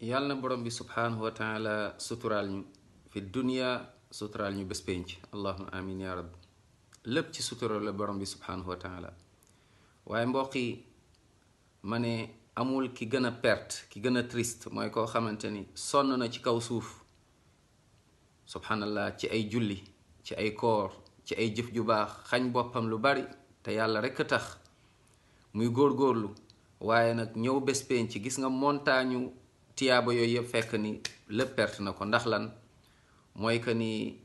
yàlla na borom bi subhanahu wa taala suturaal ñu fi dunya suturaal ñu bés pénc allahuma amin ya rabbi lépp ci sutura la borom bi subhanahu wa taala waaye mbokk yi ma ne amul ki gën a perte ki gën a triste mooy koo xamante ni sonn na ci kaw suuf subhanallah ci ay julli ci ay koor ci ay jëf ju baax xañ boppam lu bari te yàlla rekk tax muy góorgóorlu waaye nag ñëw bés pénc gis nga montagne tiyaaba yooyu yëpp fekk ni lépp perte na ko ndax lan mooy que ni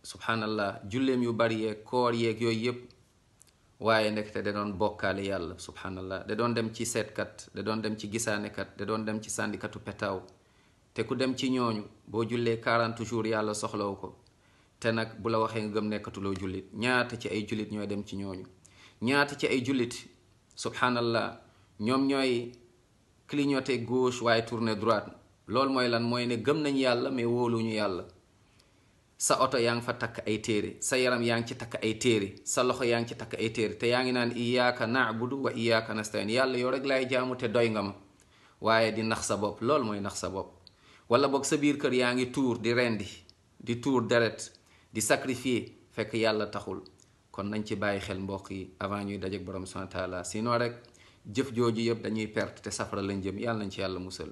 subhanallah julleem yu bari yeeg koor yeeg yooyu yëpp waaye ndekete da doon bokkaale yàlla subhanallah da doon dem ci seetkat da doon dem ci gisaanekat da doon dem ci sàndikatu petaaw te ku dem ci ñooñu boo jullee 40 jours yàlla soxlawu ko te nag bu la waxee nga gëm nekkatuloo jullit ñaata ci ay jullit ñooy dem ci ñooñu ñaata ci ay jullit subhanallah ñoom ñooy clignoter gauche waaye tourner droite loolu mooy lan mooy ne gëm nañ yàlla mais wóoluñu yàlla sa oto yaa ngi fa takk ay téere sa yaram yaa ngi ci takk ay téere sa loxo yaa ngi ci takk ay téere te yaa ngi naan iyyaka na'budu wa iyyaka nasta'in yàlla yow rek laay jaamu te doy nga ma waaye di nax sa bopp loolu mooy nax sa bopp wala boog sa biir kër yaa ngi tuur di rendi di tuur deret di sacrifier fekk yàlla taxul kon nañ ci bàyyi xel mbokk yi avant ñuy dajeek borom subhanahu wa taala sinon rek jëf jooju yëpp dañuy perte te safara lañ jëm yàlla nañ ci yàlla musal